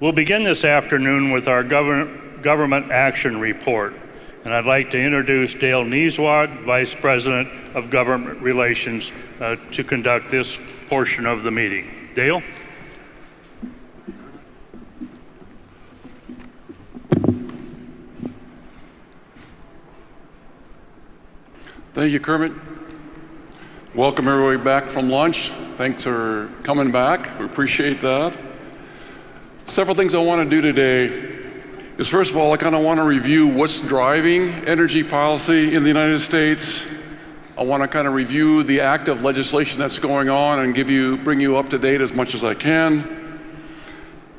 We'll begin this afternoon with our government action report, and I'd like to introduce Dale Niezwaag, Vice President of Government Relations, to conduct this portion of the meeting. Dale? Thank you, Kermit. Welcome everybody back from lunch. Thanks for coming back. We appreciate that. Several things I want to do today is, first of all, I kind of want to review what's driving energy policy in the United States. I want to kind of review the active legislation that's going on and bring you up to date as much as I can.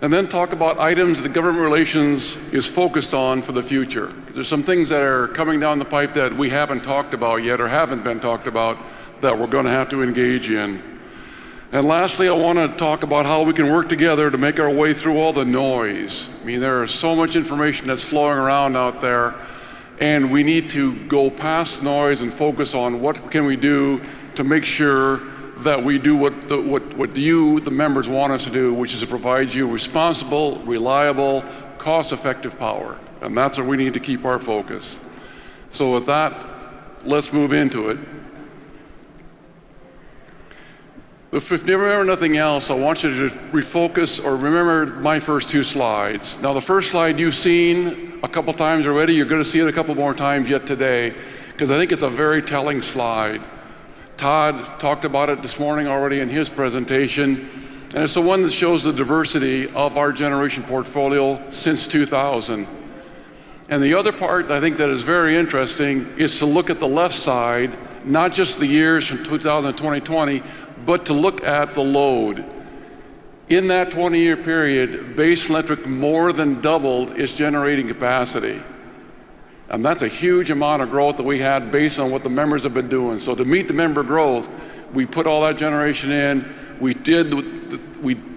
And then talk about items that government relations is focused on for the future. There's some things that are coming down the pipe that we haven't talked about yet or haven't been talked about that we're going to have to engage in. And lastly, I want to talk about how we can work together to make our way through all the noise. I mean, there is so much information that's flowing around out there, and we need to go past noise and focus on what can we do to make sure that we do what you, the members, want us to do, which is to provide you responsible, reliable, cost-effective power. And that's where we need to keep our focus. So with that, let's move into it. If you remember nothing else, I want you to refocus or remember my first two slides. Now, the first slide you've seen a couple times already. You're going to see it a couple more times yet today, because I think it's a very telling slide. Todd talked about it this morning already in his presentation, and it's the one that shows the diversity of our generation portfolio since 2000. And the other part I think that is very interesting is to look at the left side, not just the years from 2000 to 2020, but to look at the load. In that 20-year period, Basin Electric more than doubled its generating capacity. And that's a huge amount of growth that we had based on what the members have been doing. So to meet the member growth, we put all that generation in. We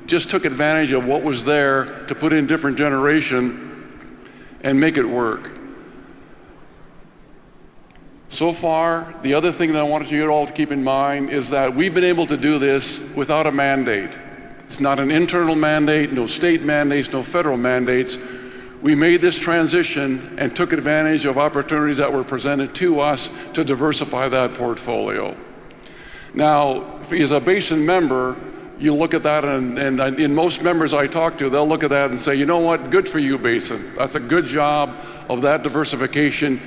just took advantage of what was there to put in different generation and make it work. So far, the other thing that I wanted you all to keep in mind is that we've been able to do this without a mandate. It's not an internal mandate, no state mandates, no federal mandates. We made this transition and took advantage of opportunities that were presented to us to diversify that portfolio. Now, as a Basin member, you look at that, and in most members I talk to, they'll look at that and say, you know what, good for you, Basin. That's a good job of that diversification,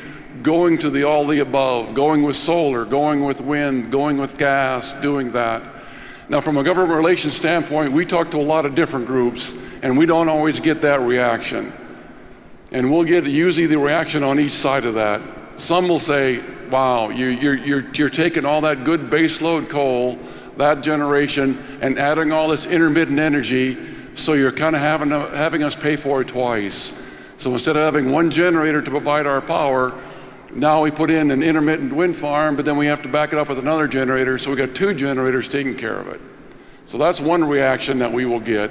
going to all the above, going with solar, going with wind, going with gas, doing that. Now, from a government relations standpoint, we talk to a lot of different groups, and we don't always get that reaction. And we'll get usually the reaction on each side of that. Some will say, wow, you're taking all that good baseload coal, that generation, and adding all this intermittent energy, so you're kind of having us pay for it twice. So instead of having one generator to provide our power, now we put in an intermittent wind farm, but then we have to back it up with another generator, so we got two generators taking care of it. So that's one reaction that we will get.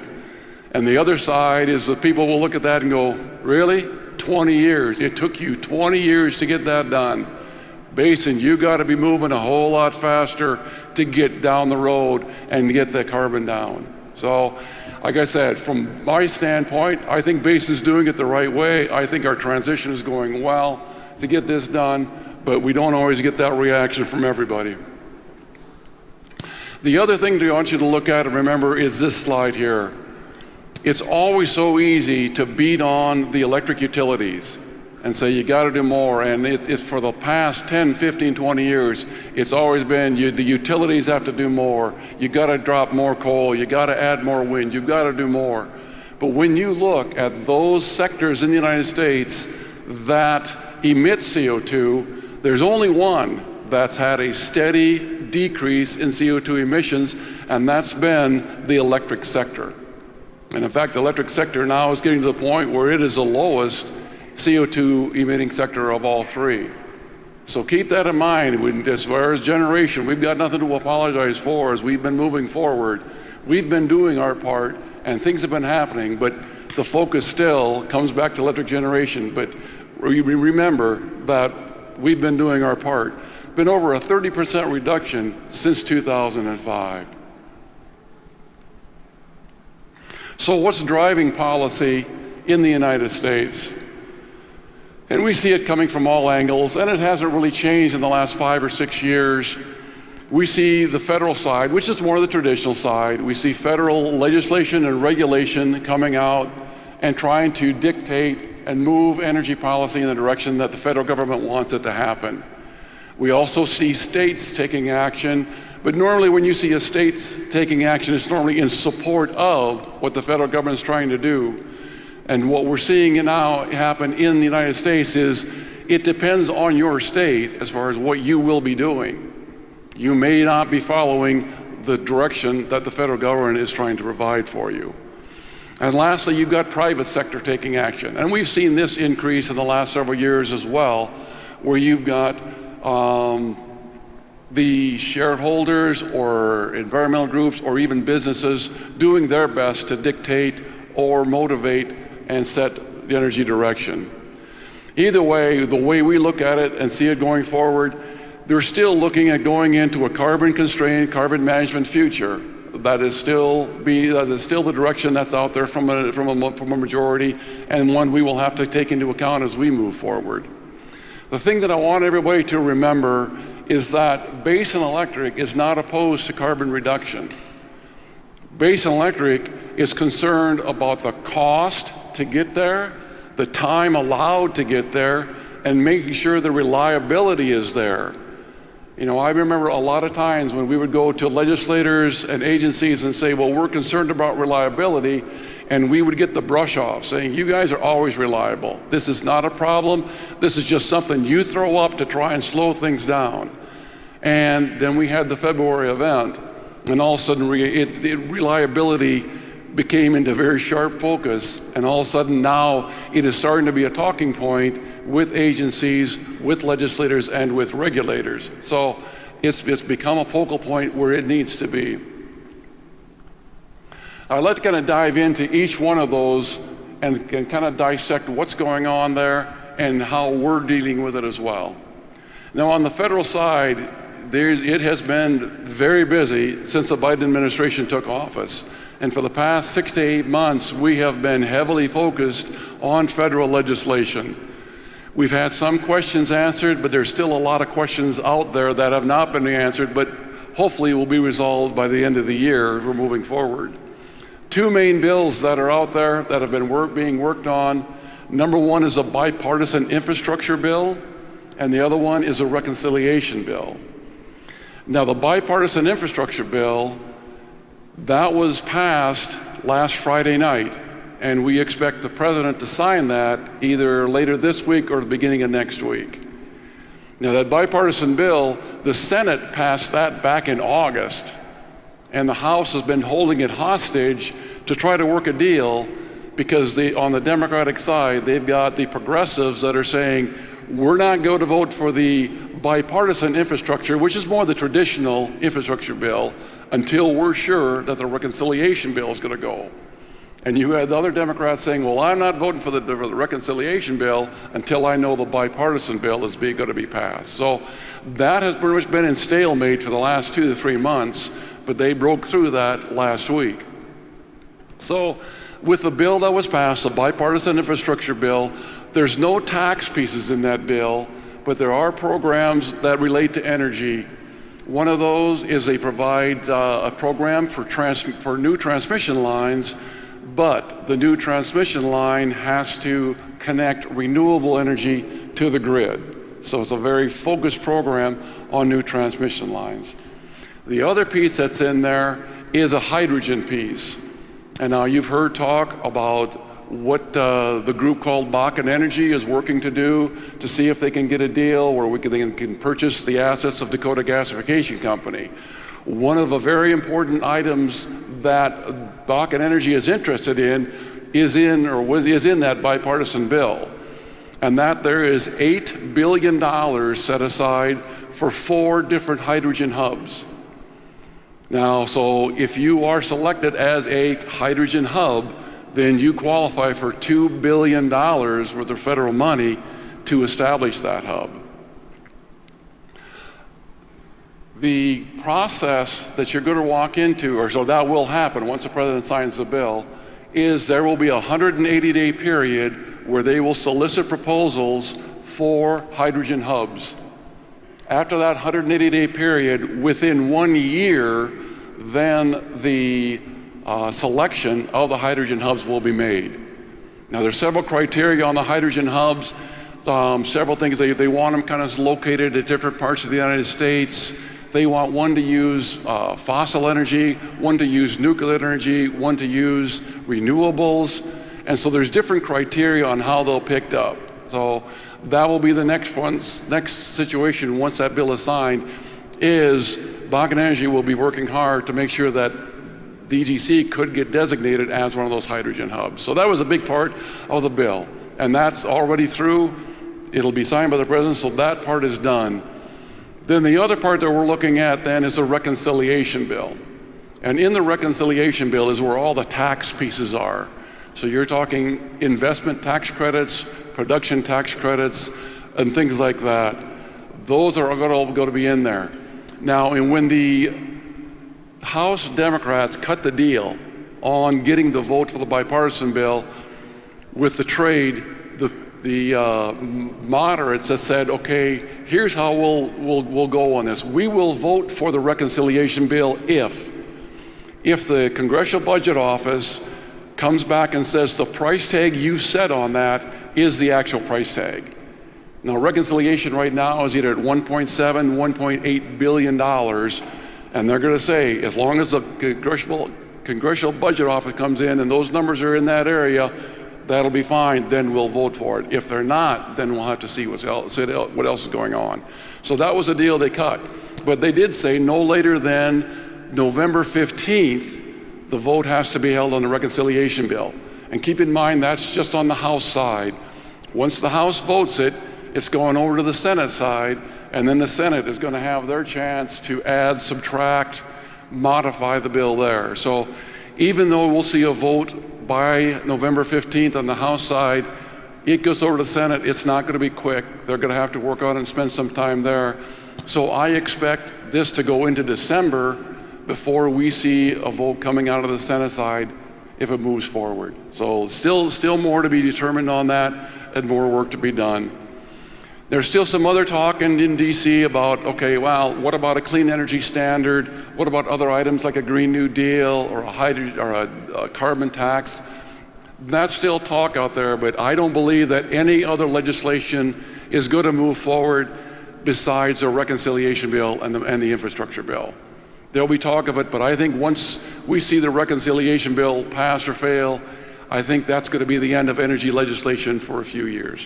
And the other side is that people will look at that and go, really? 20 years. It took you 20 years to get that done. Basin, you got to be moving a whole lot faster to get down the road and get the carbon down. So, like I said, from my standpoint, I think Basin's doing it the right way. I think our transition is going well to get this done, but we don't always get that reaction from everybody. The other thing I want you to look at and remember is this slide here. It's always so easy to beat on the electric utilities and say you got to do more, and it's for the past 10, 15, 20 years, it's always been the utilities have to do more. You got to drop more coal, you got to add more wind, you got to do more. But when you look at those sectors in the United States that emit CO2, there's only one that's had a steady decrease in CO2 emissions, and that's been the electric sector. And in fact, the electric sector now is getting to the point where it is the lowest CO2 emitting sector of all three. So keep that in mind. As far as generation, we've got nothing to apologize for as we've been moving forward. We've been doing our part and things have been happening, but the focus still comes back to electric generation. But remember that we've been doing our part. Been over a 30% reduction since 2005. So what's driving policy in the United States? And we see it coming from all angles, and it hasn't really changed in the last 5 or 6 years. We see the federal side, which is more the traditional side. We see federal legislation and regulation coming out and trying to dictate and move energy policy in the direction that the federal government wants it to happen. We also see states taking action, but normally when you see a state taking action, it's normally in support of what the federal government is trying to do. And what we're seeing now happen in the United States is it depends on your state as far as what you will be doing. You may not be following the direction that the federal government is trying to provide for you. And lastly, you've got private sector taking action. And we've seen this increase in the last several years as well, where you've got the shareholders or environmental groups or even businesses doing their best to dictate or motivate and set the energy direction. Either way, the way we look at it and see it going forward, they're still looking at going into a carbon-constrained, carbon-management future. That is still the direction that's out there from a majority, and one we will have to take into account as we move forward. The thing that I want everybody to remember is that Basin Electric is not opposed to carbon reduction. Basin Electric is concerned about the cost to get there, the time allowed to get there, and making sure the reliability is there. You know, I remember a lot of times when we would go to legislators and agencies and say, well, we're concerned about reliability, and we would get the brush off saying, you guys are always reliable. This is not a problem. This is just something you throw up to try and slow things down. And then we had the February event, and all of a sudden reliability became into very sharp focus, and all of a sudden now it is starting to be a talking point with agencies, with legislators, and with regulators. So it's become a focal point where it needs to be. I'd like to kind of dive into each one of those and kind of dissect what's going on there and how we're dealing with it as well. Now on the federal side, it has been very busy since the Biden administration took office. And for the past 6 to 8 months, we have been heavily focused on federal legislation. We've had some questions answered, but there's still a lot of questions out there that have not been answered, but hopefully will be resolved by the end of the year as we're moving forward. 2 main bills that are out there that have been being worked on. Number one is a bipartisan infrastructure bill, and the other one is a reconciliation bill. Now, the bipartisan infrastructure bill, that was passed last Friday night, and we expect the president to sign that either later this week or the beginning of next week. Now, that bipartisan bill, the Senate passed that back in August, and the House has been holding it hostage to try to work a deal because on the Democratic side, they've got the progressives that are saying, we're not going to vote for the bipartisan infrastructure, which is more the traditional infrastructure bill, until we're sure that the reconciliation bill is going to go. And you had the other Democrats saying, well, I'm not voting for the reconciliation bill until I know the bipartisan bill is going to be passed. So that has pretty much been in stalemate for the last 2 to 3 months, but they broke through that last week. So with the bill that was passed, the bipartisan infrastructure bill, there's no tax pieces in that bill, but there are programs that relate to energy. One of those is they provide a program for new transmission lines, but the new transmission line has to connect renewable energy to the grid. So it's a very focused program on new transmission lines. The other piece that's in there is a hydrogen piece. And now you've heard talk about what the group called Basin Energy is working to do to see if they can get a deal where they can purchase the assets of Dakota Gasification Company. One of the very important items that Basin Energy is interested in is in that bipartisan bill. And that there is $8 billion set aside for 4 different hydrogen hubs. Now, so if you are selected as a hydrogen hub, then you qualify for $2 billion worth of federal money to establish that hub. The process that you're going to walk into, or so that will happen once the president signs the bill, is there will be a 180-day period where they will solicit proposals for hydrogen hubs. After that 180-day period, within 1 year, then the selection of the hydrogen hubs will be made. Now, there's several criteria on the hydrogen hubs, several things. They want them kind of located at different parts of the United States. They want one to use fossil energy, one to use nuclear energy, one to use renewables. And so there's different criteria on how they'll pick up. So that will be the next situation once that bill is signed, is Bakken Energy will be working hard to make sure that the EGC could get designated as one of those hydrogen hubs. So that was a big part of the bill, and that's already through. It'll be signed by the president, so that part is done. Then the other part that we're looking at then is a reconciliation bill. And in the reconciliation bill is where all the tax pieces are. So you're talking investment tax credits, production tax credits, and things like that. Those are going to be in there. Now, and when the House Democrats cut the deal on getting the vote for the bipartisan bill with the trade, the moderates that said, okay, here's how we'll go on this. We will vote for the reconciliation bill if the Congressional Budget Office comes back and says the price tag you set on that is the actual price tag. Now, reconciliation right now is either at $1.7, $1.8 billion, and they're going to say, as long as the Congressional Budget Office comes in and those numbers are in that area, that'll be fine, then we'll vote for it. If they're not, then we'll have to see what else is going on. So that was a deal they cut. But they did say no later than November 15th, the vote has to be held on the reconciliation bill. And keep in mind, that's just on the House side. Once the House votes it, it's going over to the Senate side, and then the Senate is going to have their chance to add, subtract, modify the bill there. So even though we'll see a vote by November 15th on the House side, it goes over to the Senate. It's not going to be quick. They're going to have to work on it and spend some time there. So I expect this to go into December before we see a vote coming out of the Senate side if it moves forward. So still more to be determined on that and more work to be done. There's still some other talk in DC about, okay, well, what about a clean energy standard? What about other items like a Green New Deal or a carbon tax? That's still talk out there, but I don't believe that any other legislation is going to move forward besides a reconciliation bill and the infrastructure bill. There'll be talk of it, but I think once we see the reconciliation bill pass or fail, I think that's going to be the end of energy legislation for a few years.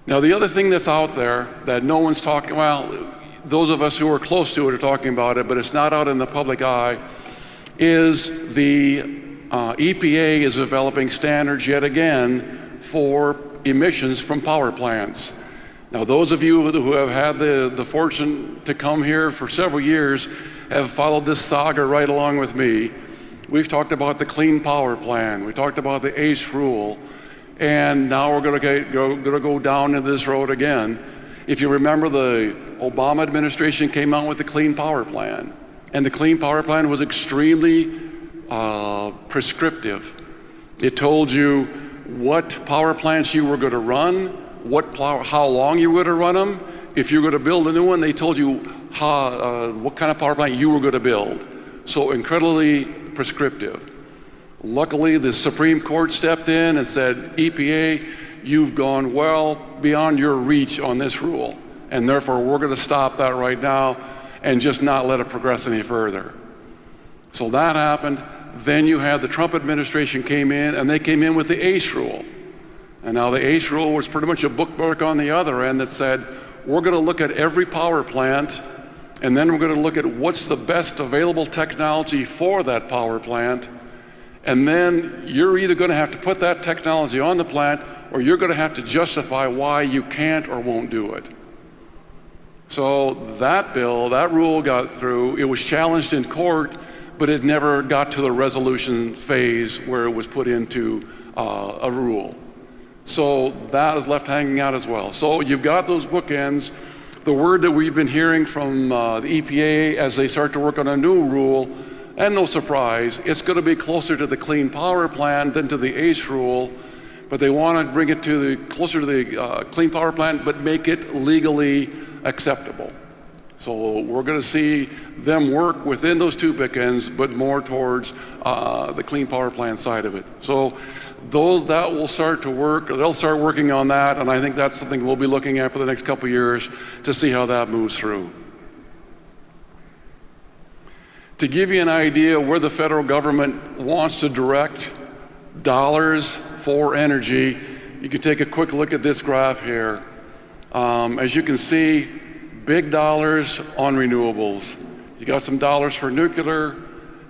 Now, the other thing that's out there that no one's talking, well, those of us who are close to it are talking about it, but it's not out in the public eye, is the EPA is developing standards yet again for emissions from power plants. Now, those of you who have had the fortune to come here for several years have followed this saga right along with me. We've talked about the Clean Power Plan. We talked about the ACE rule. And now we're going to go down this road again. If you remember, the Obama administration came out with the Clean Power Plan. And the Clean Power Plan was extremely prescriptive. It told you what power plants you were going to run, how long you were going to run them. If you were going to build a new one, they told you what kind of power plant you were going to build. So incredibly prescriptive. Luckily, the Supreme Court stepped in and said, EPA, you've gone well beyond your reach on this rule, and therefore we're going to stop that right now and just not let it progress any further. So that happened. Then you had the Trump administration came in, and they came in with the ACE rule. And now the ACE rule was pretty much a bookmark on the other end that said, we're going to look at every power plant, and then we're going to look at what's the best available technology for that power plant. And then you're either going to have to put that technology on the plant, or you're going to have to justify why you can't or won't do it. So that bill, that rule got through. It was challenged in court, but it never got to the resolution phase where it was put into a rule. So that is left hanging out as well. So you've got those bookends. The word that we've been hearing from the EPA as they start to work on a new rule, And no surprise, it's going to be closer to the Clean Power Plan than to the ACE rule, but they want to bring it to closer to the Clean Power Plan, but make it legally acceptable. So we're going to see them work within those two bookends, but more towards the Clean Power Plan side of it. So that will start to work, or they'll start working on that, and I think that's something we'll be looking at for the next couple of years to see how that moves through. To give you an idea where the federal government wants to direct dollars for energy, you can take a quick look at this graph here. As you can see, big dollars on renewables. You got some dollars for nuclear,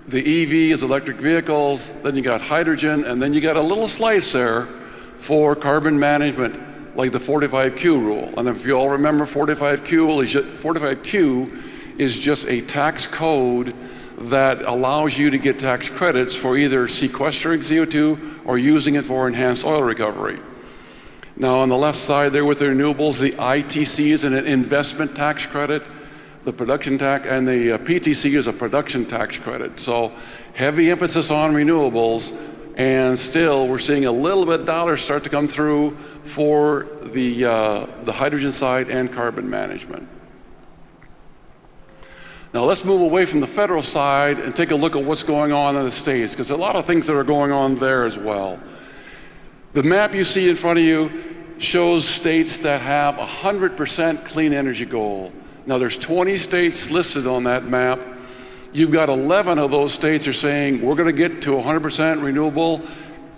the EV is electric vehicles, then you got hydrogen, and then you got a little slice there for carbon management, like the 45Q rule. And if you all remember, 45Q is just a tax code that allows you to get tax credits for either sequestering CO2 or using it for enhanced oil recovery. Now on the left side there with the renewables, the ITC is an investment tax credit, the production tax, and the PTC is a production tax credit. So heavy emphasis on renewables, and still we're seeing a little bit of dollars start to come through for the hydrogen side and carbon management. Now let's move away from the federal side and take a look at what's going on in the states, because a lot of things that are going on there as well. The map you see in front of you shows states that have 100% clean energy goal. Now there's 20 states listed on that map. You've got 11 of those states are saying we're going to get to 100% renewable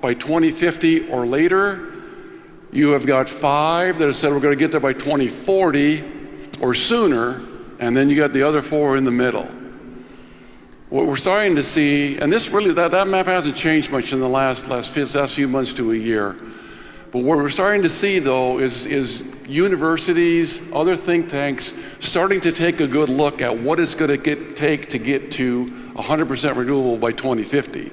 by 2050 or later. You have got 5 that have said we're going to get there by 2040 or sooner, and then you got the other 4 in the middle. What we're starting to see, and this really, that map hasn't changed much in the last few months to a year, but what we're starting to see though is universities, other think tanks, starting to take a good look at what it's going to take to get to 100% renewable by 2050.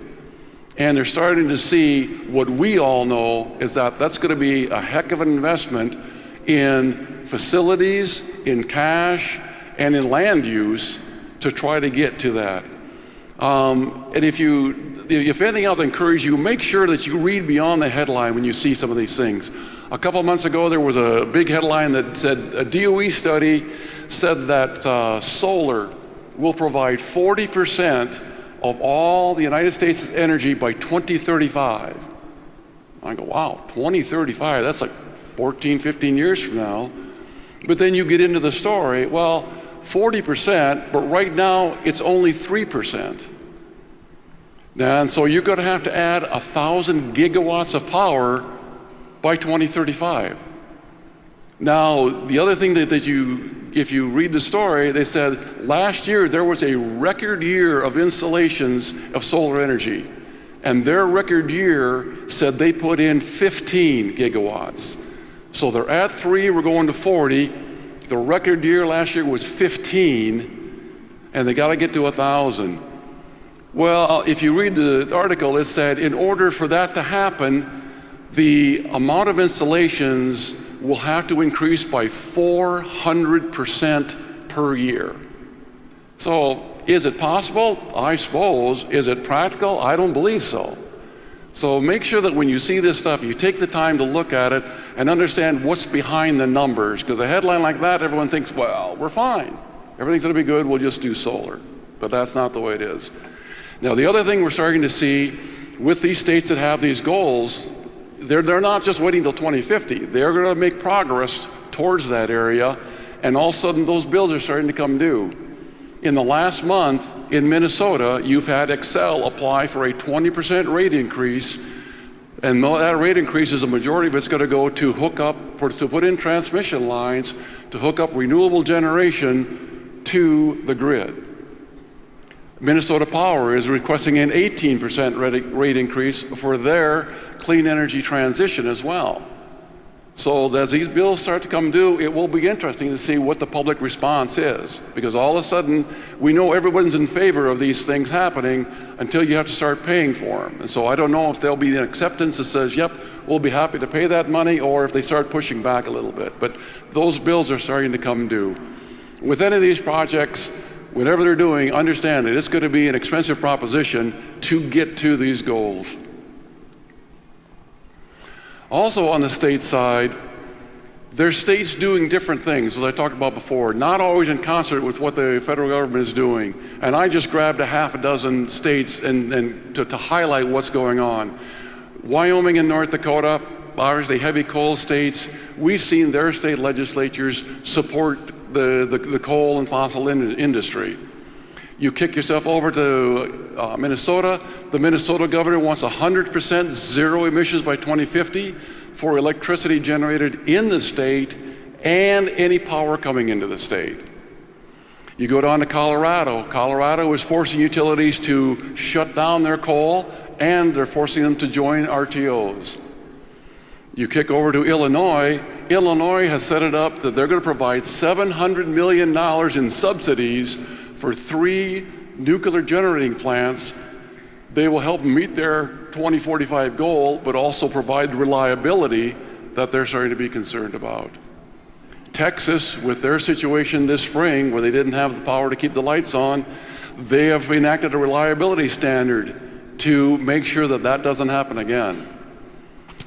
And they're starting to see what we all know is that that's going to be a heck of an investment in facilities, in cash, and in land use to try to get to that. And if anything else, I encourage you, make sure that you read beyond the headline when you see some of these things. A couple months ago, there was a big headline that said a DOE study said that solar will provide 40% of all the United States' energy by 2035. I go, wow, 2035, that's like 14, 15 years from now. But then you get into the story, well, 40%, but right now it's only 3%. And so you're going to have to add 1,000 gigawatts of power by 2035. Now, the other thing that if you read the story, they said last year there was a record year of installations of solar energy. And their record year said they put in 15 gigawatts. So they're at 3, we're going to 40. The record year last year was 15, and they got to get to 1,000. Well, if you read the article, it said in order for that to happen, the amount of installations will have to increase by 400% per year. So is it possible? I suppose. Is it practical? I don't believe so. So make sure that when you see this stuff, you take the time to look at it and understand what's behind the numbers, because a headline like that, everyone thinks, well, we're fine. Everything's going to be good, we'll just do solar. But that's not the way it is. Now, the other thing we're starting to see with these states that have these goals, they're not just waiting till 2050. They're going to make progress towards that area, and all of a sudden those bills are starting to come due. In the last month in Minnesota, you've had Xcel apply for a 20% rate increase, and that rate increase is a majority of it's going to go to to put in transmission lines to hook up renewable generation to the grid. Minnesota Power is requesting an 18% rate increase for their clean energy transition as well. So as these bills start to come due, it will be interesting to see what the public response is, because all of a sudden we know everyone's in favor of these things happening until you have to start paying for them. And so I don't know if there'll be an acceptance that says, yep, we'll be happy to pay that money, or if they start pushing back a little bit. But those bills are starting to come due. With any of these projects, whatever they're doing, understand that it's going to be an expensive proposition to get to these goals. Also on the state side, there's states doing different things, as I talked about before, not always in concert with what the federal government is doing. And I just grabbed a half a dozen states and to highlight what's going on. Wyoming and North Dakota, obviously heavy coal states, we've seen their state legislatures support the coal and fossil industry. You kick yourself over to Minnesota, the Minnesota governor wants 100% zero emissions by 2050 for electricity generated in the state and any power coming into the state. You go down to Colorado. Colorado is forcing utilities to shut down their coal, and they're forcing them to join RTOs. You kick over to Illinois. Illinois has set it up that they're going to provide $700 million in subsidies for 3 nuclear generating plants. They will help meet their 2045 goal, but also provide the reliability that they're starting to be concerned about. Texas, with their situation this spring, where they didn't have the power to keep the lights on, they have enacted a reliability standard to make sure that that doesn't happen again.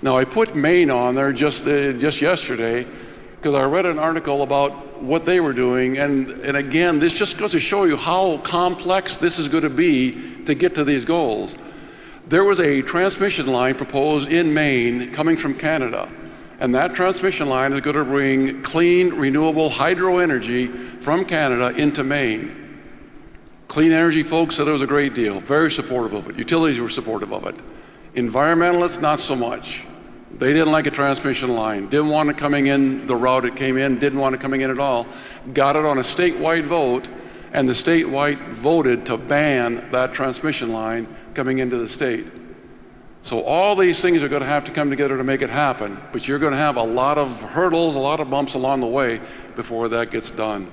Now, I put Maine on there just yesterday because I read an article about what they were doing, and again, this just goes to show you how complex this is going to be to get to these goals. There was a transmission line proposed in Maine coming from Canada, and that transmission line is going to bring clean, renewable hydro energy from Canada into Maine. Clean energy folks said it was a great deal, very supportive of it. Utilities were supportive of it. Environmentalists, not so much. They didn't like a transmission line, didn't want it coming in the route it came in, didn't want it coming in at all. Got it on a statewide vote, and the statewide voted to ban that transmission line coming into the state. So all these things are going to have to come together to make it happen, but you're going to have a lot of hurdles, a lot of bumps along the way before that gets done.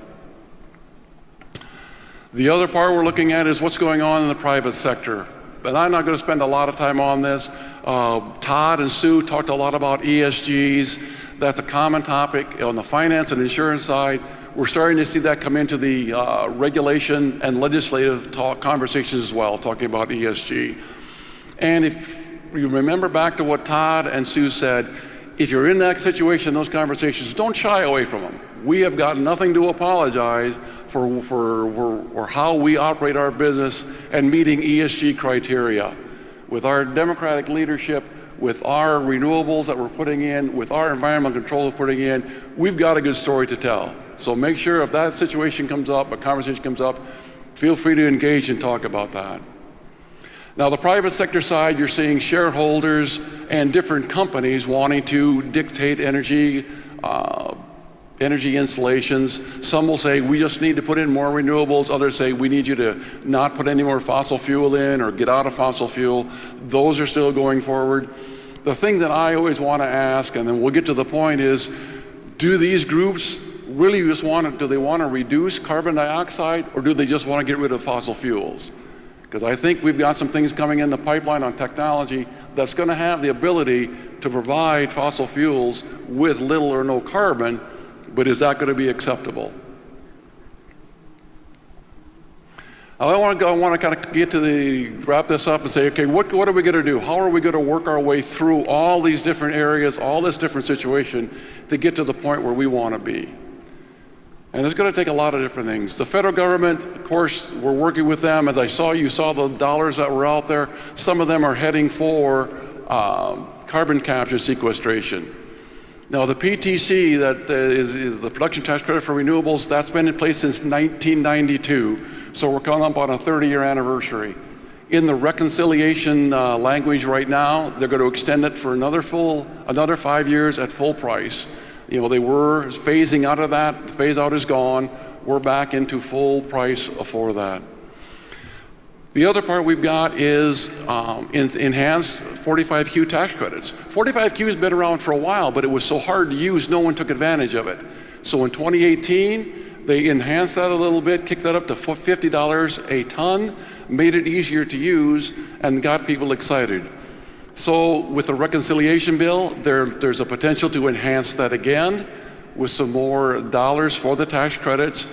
The other part we're looking at is what's going on in the private sector. But I'm not going to spend a lot of time on this. Todd and Sue talked a lot about ESGs. That's a common topic on the finance and insurance side. We're starting to see that come into the regulation and legislative conversations as well, talking about ESG. And if you remember back to what Todd and Sue said, if you're in that situation, those conversations, don't shy away from them. We have got nothing to apologize for how we operate our business and meeting ESG criteria. With our democratic leadership, with our renewables that we're putting in, with our environmental control we're putting in, we've got a good story to tell. So make sure if that situation comes up, a conversation comes up, feel free to engage and talk about that. Now, the private sector side, you're seeing shareholders and different companies wanting to dictate energy installations. Some will say we just need to put in more renewables. Others say we need you to not put any more fossil fuel in or get out of fossil fuel. Those are still going forward. The thing that I always want to ask, and then we'll get to the point, is do these groups really just do they want to reduce carbon dioxide, or do they just want to get rid of fossil fuels? Because I think we've got some things coming in the pipeline on technology that's going to have the ability to provide fossil fuels with little or no carbon, but is that going to be acceptable? I want to kind of wrap this up and say, okay, what are we going to do? How are we going to work our way through all these different areas, all this different situation to get to the point where we want to be? And it's going to take a lot of different things. The federal government, of course, we're working with them. As you saw the dollars that were out there. Some of them are heading for carbon capture sequestration. Now, the PTC, that is the production tax credit for renewables, that's been in place since 1992. So we're coming up on a 30-year anniversary. In the reconciliation language right now, they're going to extend it for another 5 years at full price. You know, they were phasing out of that. The phase out is gone. We're back into full price for that. The other part we've got is enhanced 45Q tax credits. 45Q has been around for a while, but it was so hard to use, no one took advantage of it. So in 2018, they enhanced that a little bit, kicked that up to $50 a ton, made it easier to use, and got people excited. So with the reconciliation bill, there's a potential to enhance that again with some more dollars for the tax credits.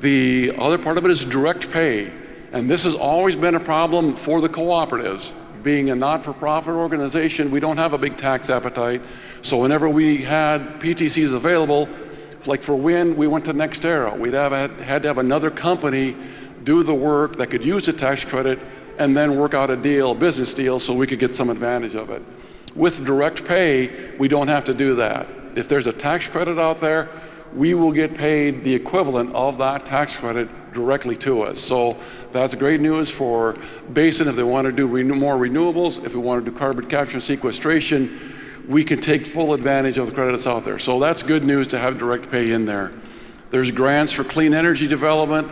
The other part of it is direct pay. And this has always been a problem for the cooperatives. Being a not-for-profit organization, we don't have a big tax appetite. So whenever we had PTCs available, like for wind, we went to NextEra. We'd had to have another company do the work that could use the tax credit and then work out a deal, a business deal, so we could get some advantage of it. With direct pay, we don't have to do that. If there's a tax credit out there, we will get paid the equivalent of that tax credit directly to us. So that's great news for Basin if they want to do more renewables. If we want to do carbon capture and sequestration, we can take full advantage of the credits out there. So that's good news to have direct pay in there. There's grants for clean energy development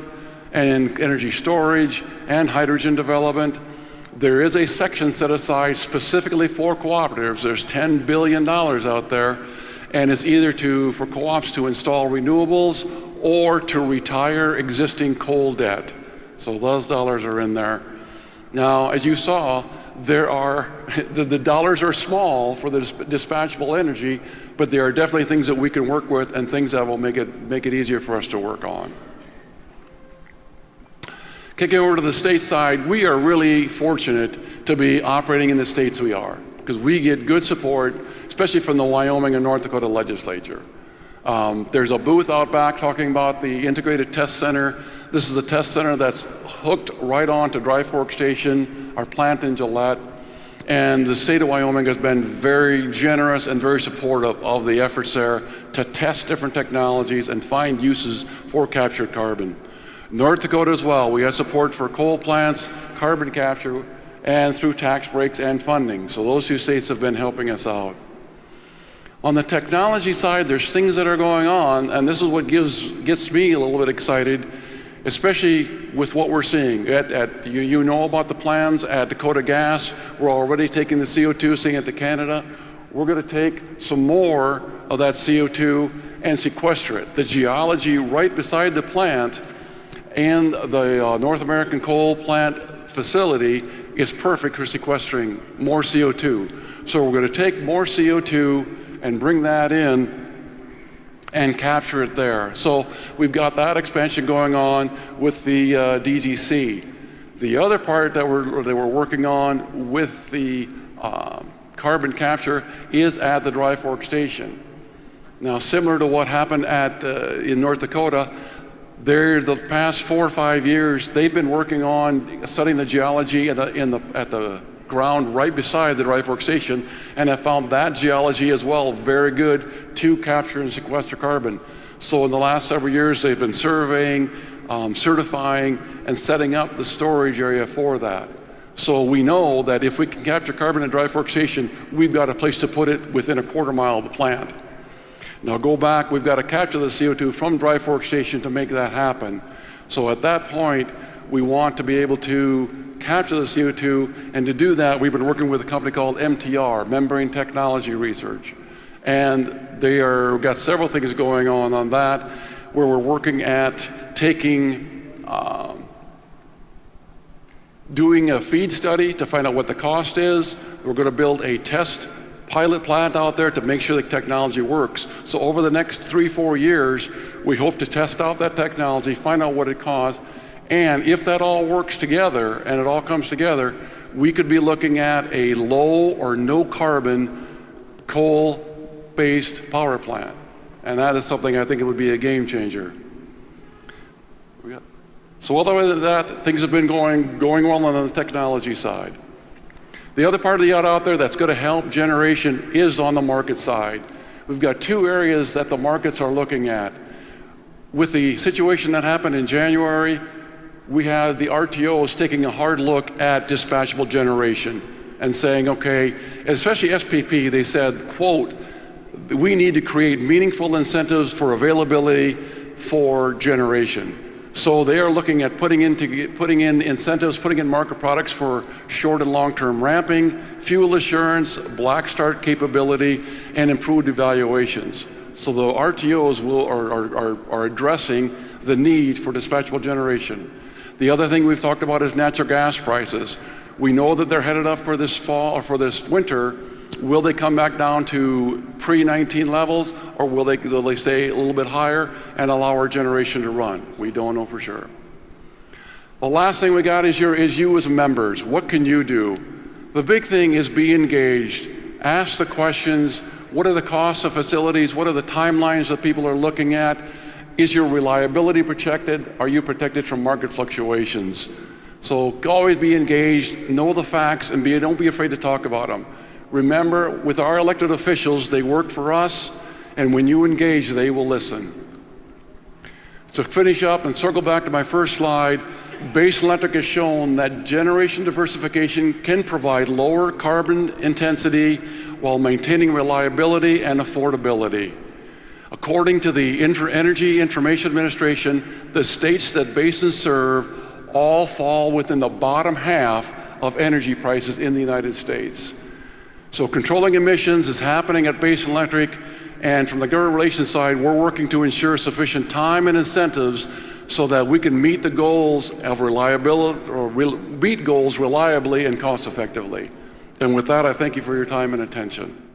and energy storage and hydrogen development. There is a section set aside specifically for cooperatives. There's $10 billion out there, and it's either for co-ops to install renewables or to retire existing coal debt. So those dollars are in there. Now, as you saw, the dollars are small for the dispatchable energy, but there are definitely things that we can work with and things that will make it easier for us to work on. Kicking over to the state side, we are really fortunate to be operating in the states we are, because we get good support, especially from the Wyoming and North Dakota legislature. There's a booth out back talking about the integrated test center. This is a test center that's hooked right on to Dry Fork Station, our plant in Gillette. And the state of Wyoming has been very generous and very supportive of the efforts there to test different technologies and find uses for captured carbon. North Dakota as well, we have support for coal plants, carbon capture, and through tax breaks and funding. So those two states have been helping us out. On the technology side, there's things that are going on, and this is what gets me a little bit excited, especially with what we're seeing. You know about the plans at Dakota Gas. We're already taking the CO2, sending it to Canada. We're going to take some more of that CO2 and sequester it. The geology right beside the plant and the North American coal plant facility is perfect for sequestering more CO2. So we're going to take more CO2 and bring that in and capture it there. So we've got that expansion going on with the DGC. The other part that we're working on with the carbon capture is at the Dry Fork Station. Now, similar to what happened in North Dakota, the past 4 or 5 years, they've been working on studying the geology at the ground right beside the Dry Fork Station, and have found that geology as well very good to capture and sequester carbon. So in the last several years, they've been surveying, certifying, and setting up the storage area for that. So we know that if we can capture carbon at Dry Fork Station, we've got a place to put it within a quarter mile of the plant. Now go back, we've got to capture the CO2 from Dry Fork Station to make that happen. So at that point, we want to be able to capture the CO2, and to do that, we've been working with a company called MTR, Membrane Technology Research. And we've got several things going on that, where we're working at doing a feed study to find out what the cost is. We're going to build a test pilot plant out there to make sure the technology works. So over the next 3-4 years, we hope to test out that technology, find out what it costs, and if that all works together and it all comes together, we could be looking at a low or no carbon coal-based power plant. And that is something I think it would be a game changer. So other than that, things have been going well on the technology side. The other part of the yacht out there that's going to help generation is on the market side. We've got 2 areas that the markets are looking at. With the situation that happened in January, we have the RTOs taking a hard look at dispatchable generation and saying, okay, especially SPP, they said, quote, we need to create meaningful incentives for availability for generation. So they are looking at putting in incentives, putting in market products for short and long-term ramping, fuel assurance, black start capability, and improved evaluations. So the RTOs are addressing the need for dispatchable generation. The other thing we've talked about is natural gas prices. We know that they're headed up for this fall or for this winter Will they come back down to pre-19 levels, or will they stay a little bit higher and allow our generation to run? We don't know for sure. The last thing we got is you as members. What can you do? The big thing is be engaged. Ask the questions. What are the costs of facilities? What are the timelines that people are looking at? Is your reliability protected? Are you protected from market fluctuations? So always be engaged, know the facts, and don't be afraid to talk about them. Remember, with our elected officials, they work for us, and when you engage, they will listen. To finish up and circle back to my first slide, Basin Electric has shown that generation diversification can provide lower carbon intensity while maintaining reliability and affordability. According to the Energy Information Administration, the states that basins serve all fall within the bottom half of energy prices in the United States. So controlling emissions is happening at Basin Electric, and from the government relations side, we're working to ensure sufficient time and incentives so that we can meet the goals of reliability, or meet goals reliably and cost effectively. And with that, I thank you for your time and attention.